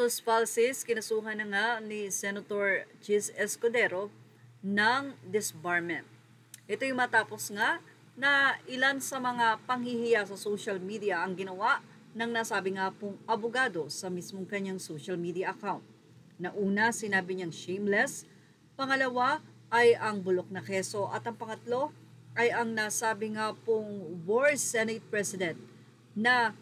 Jesus Falsis, kinasuhan na nga ni Senator Chis Escudero ng disbarment. Ito yung matapos nga na ilan sa mga panghihiya sa social media ang ginawa ng nasabi nga pong abogado sa mismong kanyang social media account. Una, sinabi niyang shameless. Pangalawa ay ang bulok na keso. At ang pangatlo ay ang nasabi nga pong war Senate President na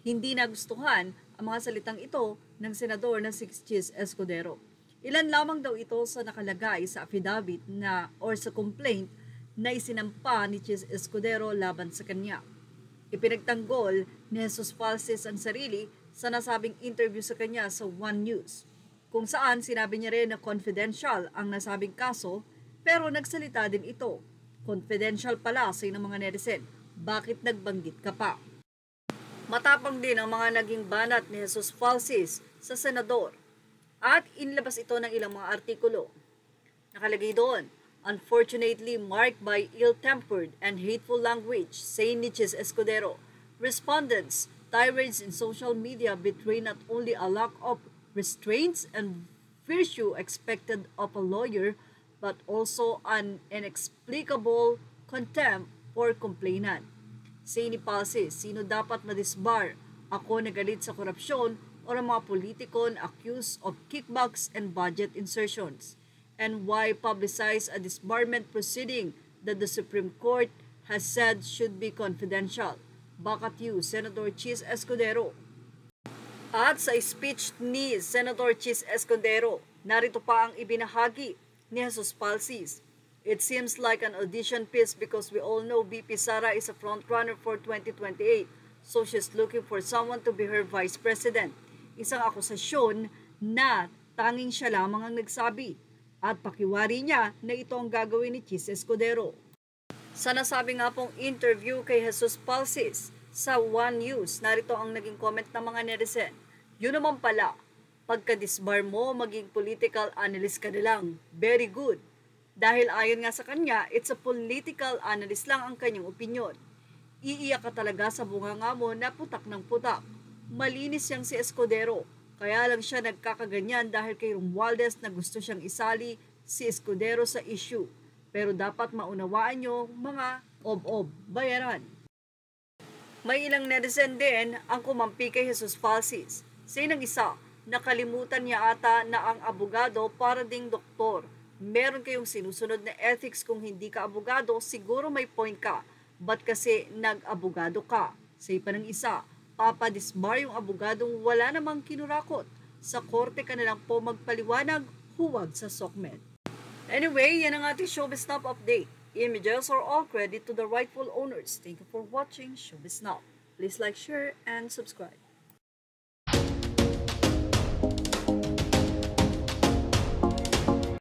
hindi nagustuhan ang mga salitang ito ng senador na si Chis Escudero. Ilan lamang daw ito sa nakalagay sa affidavit na or sa complaint na isinampa ni Chis Escudero laban sa kanya. Ipinagtanggol ni Jesus Falsis ang sarili sa nasabing interview sa kanya sa One News, kung saan sinabi niya rin na confidential ang nasabing kaso pero nagsalita din ito. Confidential pala sa ng mga netizen. Bakit nagbanggit ka pa? Matapang din ang mga naging banat ni Jesus Falsis sa senador at inilabas ito ng ilang mga artikulo. Nakalagay doon, unfortunately marked by ill-tempered and hateful language, say ni Chis Escudero. Respondents' tirades in social media betray not only a lack of restraints and virtue expected of a lawyer, but also an inexplicable contempt for complainant. Say ni Falsis, sino dapat madisbar? Ako na galit sa korupsyon o ang mga politikon accused of kickbacks and budget insertions? And why publicize a disbarment proceeding that the Supreme Court has said should be confidential? Bakat you, Senator Chis Escudero. At sa speech ni Senator Chis Escudero, narito pa ang ibinahagi ni Jesus Falsis. It seems like an audition piece because we all know VP Sara is a frontrunner for 2028, so she's looking for someone to be her vice president. Isang akusasyon na tanging siya lamang ang nagsabi at pakiwari niya na ito ang gagawin ni Chis Escudero. Sa nasabi nga pong interview kay Jesus Falsis sa One News, narito ang naging comment ng mga netizen. Yun naman pala, pagka-disbar mo, maging political analyst ka na lang. Very good. Dahil ayon nga sa kanya, it's a political analyst lang ang kanyang opinyon. Iiyak ka talaga sa bunganga mo na putak ng putak. Malinis yang si Escudero, kaya lang siya nagkakaganyan dahil kay Romualdez na gusto siyang isali si Escudero sa issue. Pero dapat maunawaan nyo mga ob-ob, bayaran. May ilang netizen din ang kumampi kay Jesus Falsis. Say ng isa, nakalimutan niya ata na ang abogado para ding doktor. Meron kayong sinusunod na ethics kung hindi ka abogado, siguro may point ka. Ba't kasi nag-abogado ka? Say pa ng isa, papadisbar yung abogadong wala namang kinurakot. Sa korte ka na lang po magpaliwanag, huwag sa SOCMED. Anyway, yan ang ating Showbiz Now update. Images are all credit to the rightful owners. Thank you for watching Showbiz Now. Please like, share, and subscribe.